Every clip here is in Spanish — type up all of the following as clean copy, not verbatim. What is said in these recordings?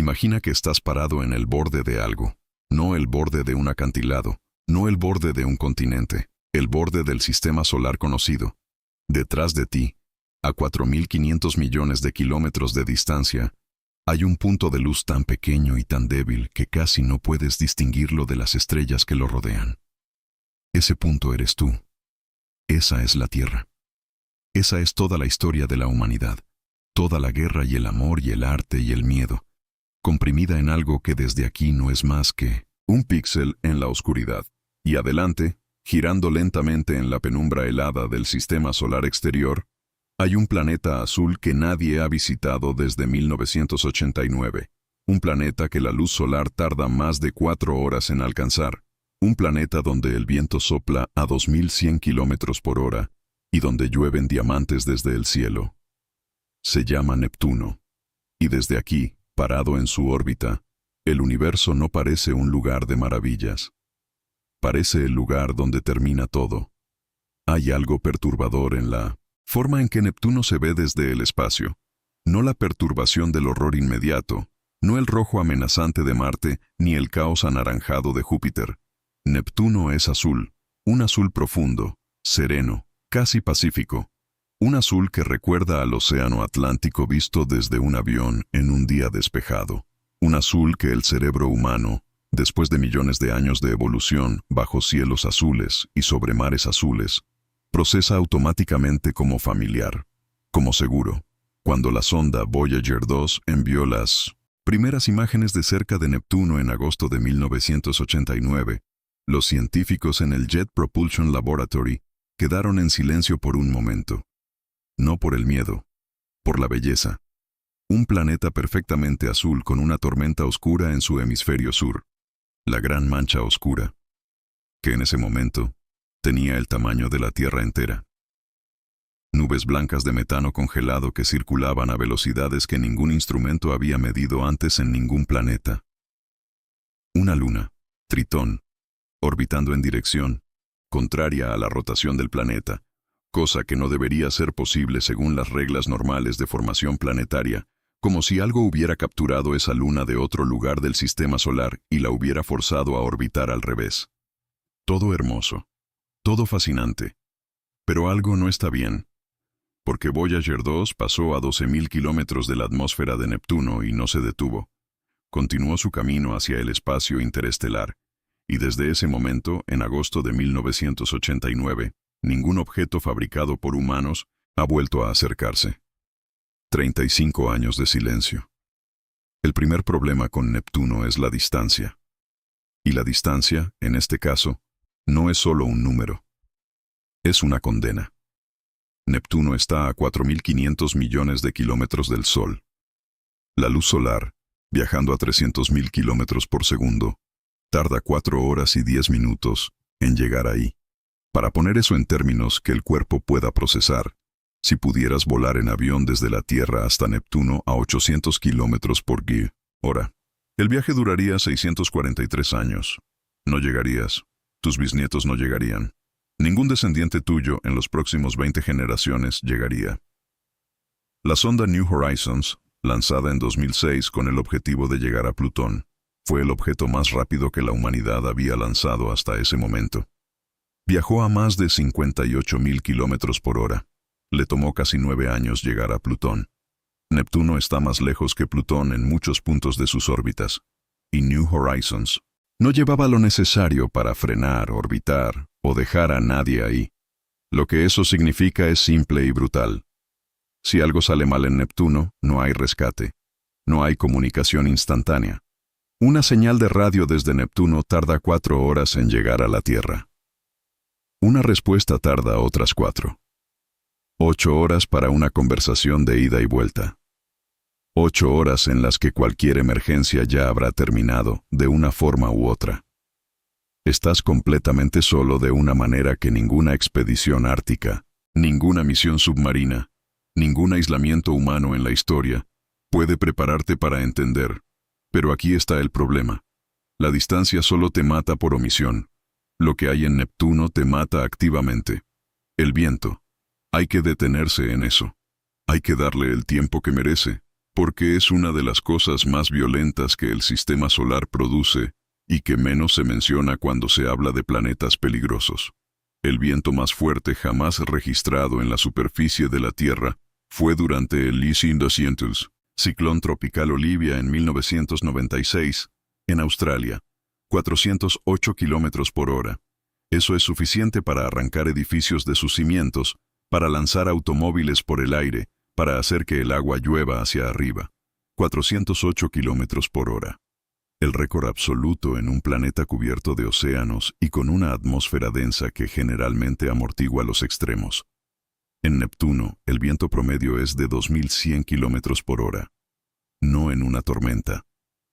Imagina que estás parado en el borde de algo, no el borde de un acantilado, no el borde de un continente, el borde del sistema solar conocido. Detrás de ti, a 4.500 millones de kilómetros de distancia, hay un punto de luz tan pequeño y tan débil que casi no puedes distinguirlo de las estrellas que lo rodean. Ese punto eres tú. Esa es la Tierra. Esa es toda la historia de la humanidad, toda la guerra y el amor y el arte y el miedo, comprimida en algo que desde aquí no es más que un píxel en la oscuridad. Y adelante, girando lentamente en la penumbra helada del sistema solar exterior, hay un planeta azul que nadie ha visitado desde 1989, un planeta que la luz solar tarda más de 4 horas en alcanzar, un planeta donde el viento sopla a 2.100 kilómetros por hora y donde llueven diamantes desde el cielo. Se llama Neptuno, y desde aquí, parado en su órbita, el universo no parece un lugar de maravillas. Parece el lugar donde termina todo. Hay algo perturbador en la forma en que Neptuno se ve desde el espacio. No la perturbación del horror inmediato, no el rojo amenazante de Marte, ni el caos anaranjado de Júpiter. Neptuno es azul, un azul profundo, sereno, casi pacífico. Un azul que recuerda al océano Atlántico visto desde un avión en un día despejado. Un azul que el cerebro humano, después de millones de años de evolución bajo cielos azules y sobre mares azules, procesa automáticamente como familiar, como seguro. Cuando la sonda Voyager 2 envió las primeras imágenes de cerca de Neptuno en agosto de 1989, los científicos en el Jet Propulsion Laboratory quedaron en silencio por un momento. No por el miedo, por la belleza. Un planeta perfectamente azul con una tormenta oscura en su hemisferio sur, la Gran Mancha Oscura, que en ese momento tenía el tamaño de la Tierra entera. Nubes blancas de metano congelado que circulaban a velocidades que ningún instrumento había medido antes en ningún planeta. Una luna, Tritón, orbitando en dirección contraria a la rotación del planeta, cosa que no debería ser posible según las reglas normales de formación planetaria, como si algo hubiera capturado esa luna de otro lugar del sistema solar y la hubiera forzado a orbitar al revés. Todo hermoso, todo fascinante, pero algo no está bien, porque Voyager 2 pasó a 12.000 kilómetros de la atmósfera de Neptuno y no se detuvo. Continuó su camino hacia el espacio interestelar, y desde ese momento, en agosto de 1989, ningún objeto fabricado por humanos ha vuelto a acercarse. 35 años de silencio. El primer problema con Neptuno es la distancia. Y la distancia, en este caso, no es solo un número. Es una condena. Neptuno está a 4.500 millones de kilómetros del Sol. La luz solar, viajando a 300.000 kilómetros por segundo, tarda 4 horas y 10 minutos en llegar ahí. Para poner eso en términos que el cuerpo pueda procesar, si pudieras volar en avión desde la Tierra hasta Neptuno a 800 kilómetros por hora, el viaje duraría 643 años. No llegarías. Tus bisnietos no llegarían. Ningún descendiente tuyo en los próximos 20 generaciones llegaría. La sonda New Horizons, lanzada en 2006 con el objetivo de llegar a Plutón, fue el objeto más rápido que la humanidad había lanzado hasta ese momento. Viajó a más de 58.000 kilómetros por hora. Le tomó casi 9 años llegar a Plutón. Neptuno está más lejos que Plutón en muchos puntos de sus órbitas, y New Horizons no llevaba lo necesario para frenar, orbitar o dejar a nadie ahí. Lo que eso significa es simple y brutal. Si algo sale mal en Neptuno, no hay rescate. No hay comunicación instantánea. Una señal de radio desde Neptuno tarda 4 horas en llegar a la Tierra. Una respuesta tarda otras 4. 8 horas para una conversación de ida y vuelta. 8 horas en las que cualquier emergencia ya habrá terminado, de una forma u otra. Estás completamente solo de una manera que ninguna expedición ártica, ninguna misión submarina, ningún aislamiento humano en la historia puede prepararte para entender. Pero aquí está el problema. La distancia solo te mata por omisión. Lo que hay en Neptuno te mata activamente. El viento. Hay que detenerse en eso. Hay que darle el tiempo que merece. Porque es una de las cosas más violentas que el sistema solar produce y que menos se menciona cuando se habla de planetas peligrosos. El viento más fuerte jamás registrado en la superficie de la Tierra fue durante el Leasing 200, ciclón tropical Olivia en 1996, en Australia, 408 kilómetros por hora. Eso es suficiente para arrancar edificios de sus cimientos, para lanzar automóviles por el aire, para hacer que el agua llueva hacia arriba. 408 kilómetros por hora. El récord absoluto en un planeta cubierto de océanos y con una atmósfera densa que generalmente amortigua los extremos. En Neptuno, el viento promedio es de 2100 kilómetros por hora. No en una tormenta.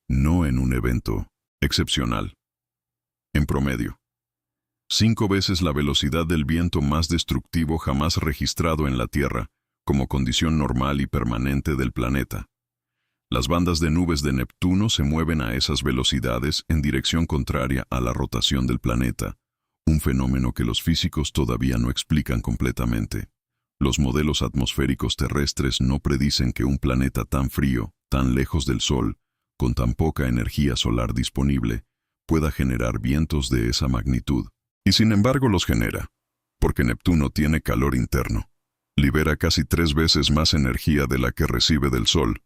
No en un evento excepcional. En promedio. 5 veces la velocidad del viento más destructivo jamás registrado en la Tierra, como condición normal y permanente del planeta. Las bandas de nubes de Neptuno se mueven a esas velocidades en dirección contraria a la rotación del planeta, un fenómeno que los físicos todavía no explican completamente. Los modelos atmosféricos terrestres no predicen que un planeta tan frío, tan lejos del Sol, con tan poca energía solar disponible, pueda generar vientos de esa magnitud. Y sin embargo los genera, porque Neptuno tiene calor interno. Libera casi 3 veces más energía de la que recibe del Sol,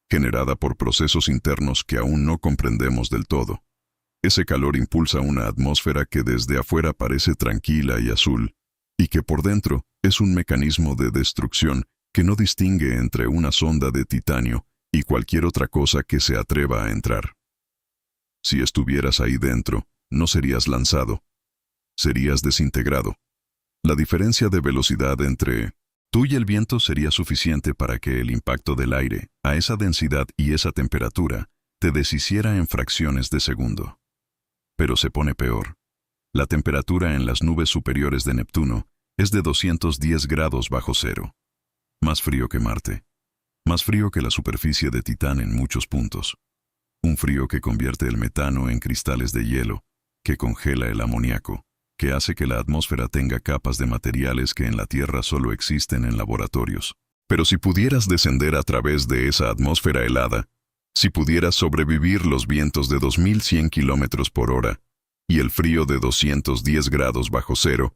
generada por procesos internos que aún no comprendemos del todo. Ese calor impulsa una atmósfera que desde afuera parece tranquila y azul, y que por dentro es un mecanismo de destrucción que no distingue entre una sonda de titanio y cualquier otra cosa que se atreva a entrar. Si estuvieras ahí dentro, no serías lanzado, serías desintegrado. La diferencia de velocidad entre tú y el viento sería suficiente para que el impacto del aire, a esa densidad y esa temperatura, te deshiciera en fracciones de segundo. Pero se pone peor. La temperatura en las nubes superiores de Neptuno es de 210 grados bajo cero. Más frío que Marte. Más frío que la superficie de Titán en muchos puntos. Un frío que convierte el metano en cristales de hielo, que congela el amoníaco, que hace que la atmósfera tenga capas de materiales que en la Tierra solo existen en laboratorios. Pero si pudieras descender a través de esa atmósfera helada, si pudieras sobrevivir los vientos de 2100 kilómetros por hora y el frío de 210 grados bajo cero,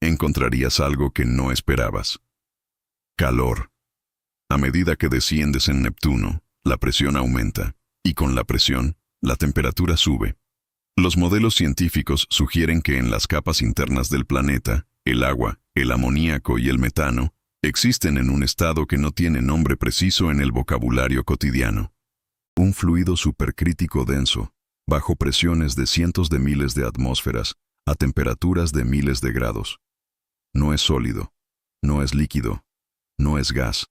encontrarías algo que no esperabas. Calor. A medida que desciendes en Neptuno, la presión aumenta, y con la presión, la temperatura sube. Los modelos científicos sugieren que en las capas internas del planeta, el agua, el amoníaco y el metano existen en un estado que no tiene nombre preciso en el vocabulario cotidiano. Un fluido supercrítico denso, bajo presiones de cientos de miles de atmósferas, a temperaturas de miles de grados. No es sólido, no es líquido, no es gas.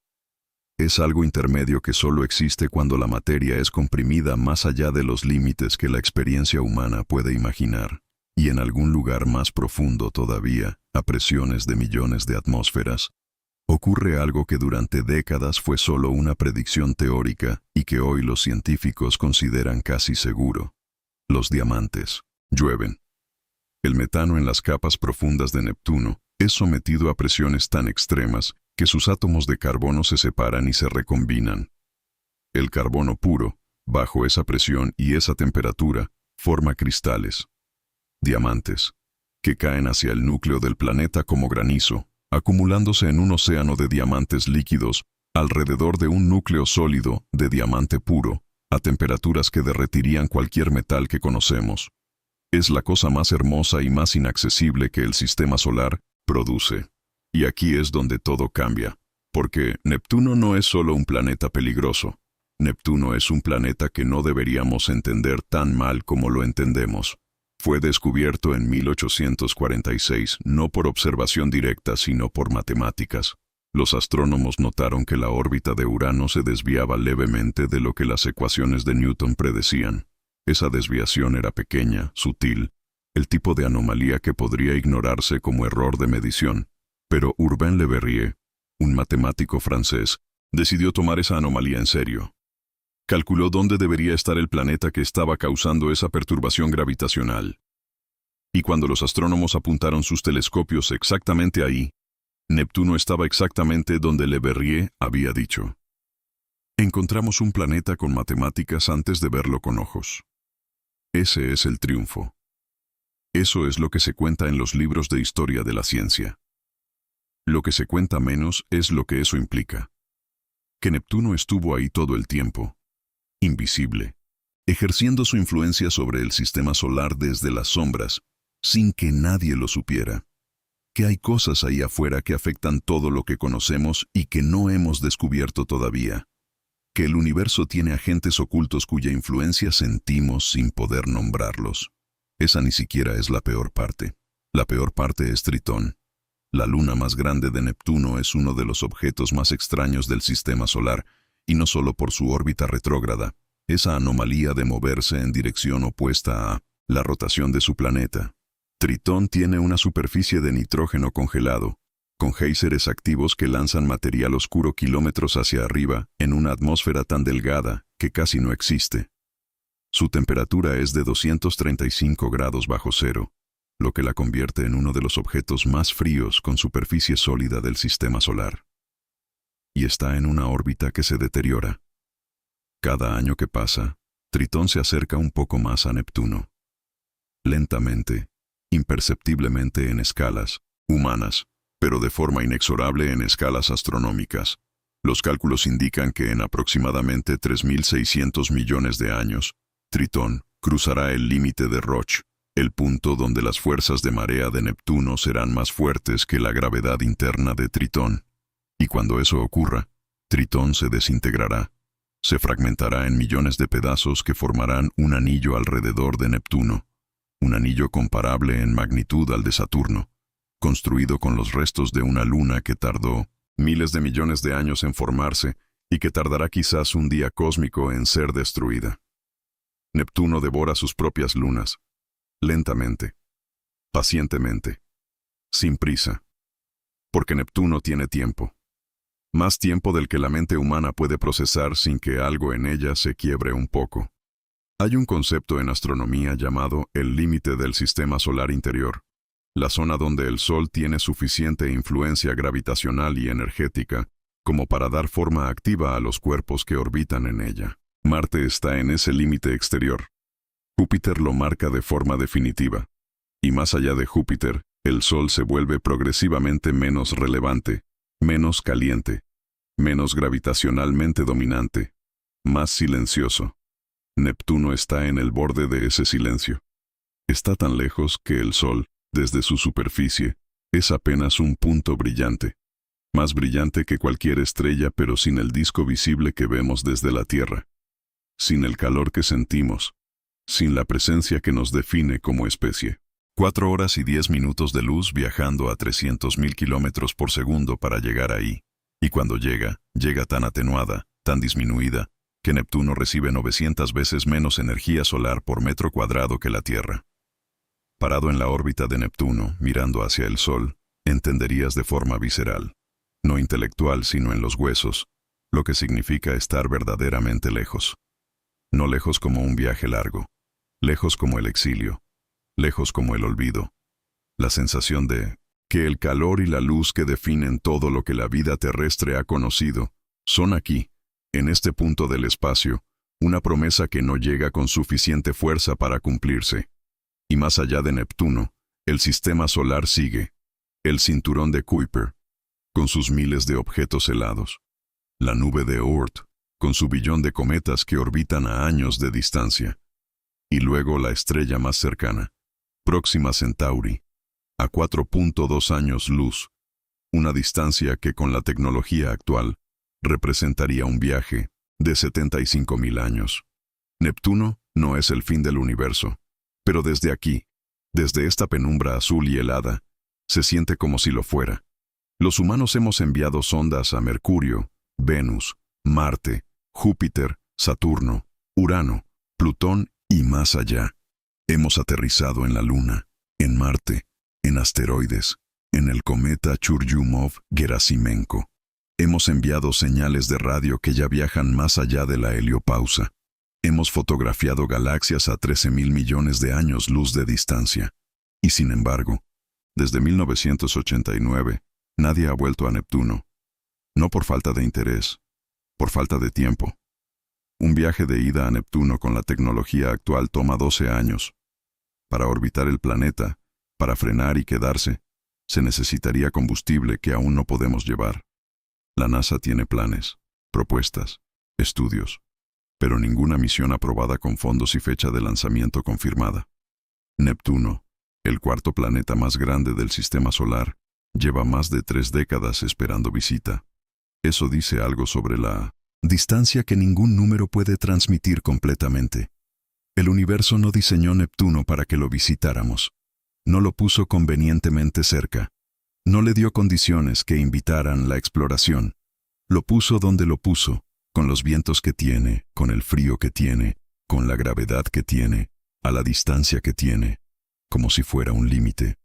Es algo intermedio que solo existe cuando la materia es comprimida más allá de los límites que la experiencia humana puede imaginar, y en algún lugar más profundo todavía, a presiones de millones de atmósferas, ocurre algo que durante décadas fue solo una predicción teórica y que hoy los científicos consideran casi seguro. Los diamantes llueven. El metano en las capas profundas de Neptuno es sometido a presiones tan extremas que sus átomos de carbono se separan y se recombinan. El carbono puro, bajo esa presión y esa temperatura, forma cristales, diamantes, que caen hacia el núcleo del planeta como granizo, acumulándose en un océano de diamantes líquidos alrededor de un núcleo sólido de diamante puro, a temperaturas que derretirían cualquier metal que conocemos. Es la cosa más hermosa y más inaccesible que el sistema solar produce. Y aquí es donde todo cambia, porque Neptuno no es solo un planeta peligroso. Neptuno es un planeta que no deberíamos entender tan mal como lo entendemos. Fue descubierto en 1846, no por observación directa, sino por matemáticas. Los astrónomos notaron que la órbita de Urano se desviaba levemente de lo que las ecuaciones de Newton predecían. Esa desviación era pequeña, sutil, el tipo de anomalía que podría ignorarse como error de medición. Pero Urbain Le Verrier, un matemático francés, decidió tomar esa anomalía en serio. Calculó dónde debería estar el planeta que estaba causando esa perturbación gravitacional. Y cuando los astrónomos apuntaron sus telescopios exactamente ahí, Neptuno estaba exactamente donde Le Verrier había dicho. Encontramos un planeta con matemáticas antes de verlo con ojos. Ese es el triunfo. Eso es lo que se cuenta en los libros de historia de la ciencia. Lo que se cuenta menos es lo que eso implica. Que Neptuno estuvo ahí todo el tiempo, invisible, ejerciendo su influencia sobre el sistema solar desde las sombras, sin que nadie lo supiera. Que hay cosas ahí afuera que afectan todo lo que conocemos y que no hemos descubierto todavía. Que el universo tiene agentes ocultos cuya influencia sentimos sin poder nombrarlos. Esa ni siquiera es la peor parte. La peor parte es Tritón. La luna más grande de Neptuno es uno de los objetos más extraños del sistema solar, y no solo por su órbita retrógrada, esa anomalía de moverse en dirección opuesta a la rotación de su planeta. Tritón tiene una superficie de nitrógeno congelado, con géiseres activos que lanzan material oscuro kilómetros hacia arriba en una atmósfera tan delgada que casi no existe. Su temperatura es de 235 grados bajo cero, lo que la convierte en uno de los objetos más fríos con superficie sólida del sistema solar. Y está en una órbita que se deteriora. Cada año que pasa, Tritón se acerca un poco más a Neptuno. Lentamente, imperceptiblemente en escalas humanas, pero de forma inexorable en escalas astronómicas. Los cálculos indican que en aproximadamente 3.600 millones de años, Tritón cruzará el límite de Roche, el punto donde las fuerzas de marea de Neptuno serán más fuertes que la gravedad interna de Tritón. Y cuando eso ocurra, Tritón se desintegrará. Se fragmentará en millones de pedazos que formarán un anillo alrededor de Neptuno, un anillo comparable en magnitud al de Saturno, construido con los restos de una luna que tardó miles de millones de años en formarse y que tardará quizás un día cósmico en ser destruida. Neptuno devora sus propias lunas, lentamente, pacientemente, sin prisa, porque Neptuno tiene tiempo, más tiempo del que la mente humana puede procesar sin que algo en ella se quiebre un poco. Hay un concepto en astronomía llamado el límite del sistema solar interior, la zona donde el Sol tiene suficiente influencia gravitacional y energética como para dar forma activa a los cuerpos que orbitan en ella. Marte está en ese límite exterior. Júpiter lo marca de forma definitiva. Y más allá de Júpiter, el Sol se vuelve progresivamente menos relevante, menos caliente, menos gravitacionalmente dominante, más silencioso. Neptuno está en el borde de ese silencio. Está tan lejos que el Sol, desde su superficie, es apenas un punto brillante. Más brillante que cualquier estrella, pero sin el disco visible que vemos desde la Tierra. Sin el calor que sentimos. Sin la presencia que nos define como especie. 4 horas y 10 minutos de luz viajando a 300.000 kilómetros por segundo para llegar ahí. Y cuando llega tan atenuada, tan disminuida, que Neptuno recibe 900 veces menos energía solar por metro cuadrado que la Tierra. Parado en la órbita de Neptuno, mirando hacia el Sol, entenderías de forma visceral, no intelectual sino en los huesos, lo que significa estar verdaderamente lejos. No lejos como un viaje largo, lejos como el exilio, lejos como el olvido. La sensación de que el calor y la luz que definen todo lo que la vida terrestre ha conocido, son aquí, en este punto del espacio, una promesa que no llega con suficiente fuerza para cumplirse. Y más allá de Neptuno, el sistema solar sigue, el cinturón de Kuiper, con sus miles de objetos helados, la nube de Oort, con su billón de cometas que orbitan a años de distancia, y luego la estrella más cercana, Próxima Centauri, a 4.2 años luz, una distancia que con la tecnología actual representaría un viaje de 75.000 años. Neptuno no es el fin del universo, pero desde aquí, desde esta penumbra azul y helada, se siente como si lo fuera. Los humanos hemos enviado sondas a Mercurio, Venus, Marte, Júpiter, Saturno, Urano, Plutón y más allá. Hemos aterrizado en la Luna, en Marte, en asteroides, en el cometa Churyumov-Gerasimenko. Hemos enviado señales de radio que ya viajan más allá de la heliopausa. Hemos fotografiado galaxias a 13.000 millones de años luz de distancia. Y sin embargo, desde 1989, nadie ha vuelto a Neptuno. No por falta de interés, por falta de tiempo. Un viaje de ida a Neptuno con la tecnología actual toma 12 años. Para orbitar el planeta, para frenar y quedarse, se necesitaría combustible que aún no podemos llevar. La NASA tiene planes, propuestas, estudios, pero ninguna misión aprobada con fondos y fecha de lanzamiento confirmada. Neptuno, el cuarto planeta más grande del sistema solar, lleva más de 3 décadas esperando visita. Eso dice algo sobre la distancia que ningún número puede transmitir completamente. El universo no diseñó Neptuno para que lo visitáramos. No lo puso convenientemente cerca. No le dio condiciones que invitaran la exploración. Lo puso donde lo puso, con los vientos que tiene, con el frío que tiene, con la gravedad que tiene, a la distancia que tiene, como si fuera un límite.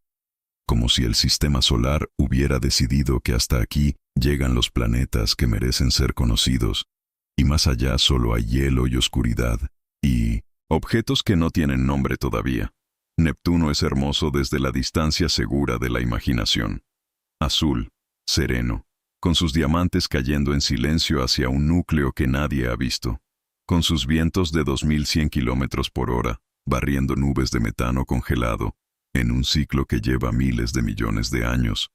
Como si el sistema solar hubiera decidido que hasta aquí llegan los planetas que merecen ser conocidos, y más allá solo hay hielo y oscuridad, y objetos que no tienen nombre todavía. Neptuno es hermoso desde la distancia segura de la imaginación. Azul, sereno, con sus diamantes cayendo en silencio hacia un núcleo que nadie ha visto, con sus vientos de 2100 kilómetros por hora, barriendo nubes de metano congelado, en un ciclo que lleva miles de millones de años,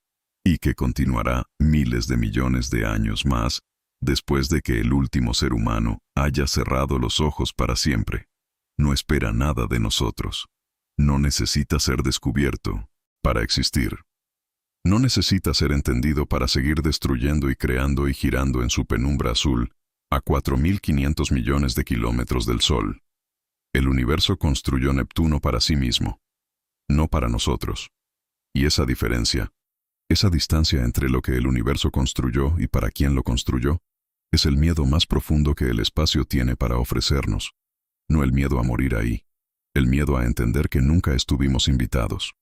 y que continuará miles de millones de años más, después de que el último ser humano haya cerrado los ojos para siempre. No espera nada de nosotros. No necesita ser descubierto para existir. No necesita ser entendido para seguir destruyendo y creando y girando en su penumbra azul a 4.500 millones de kilómetros del Sol. El universo construyó Neptuno para sí mismo, no para nosotros. Y esa diferencia, esa distancia entre lo que el universo construyó y para quién lo construyó, es el miedo más profundo que el espacio tiene para ofrecernos. No el miedo a morir ahí, el miedo a entender que nunca estuvimos invitados.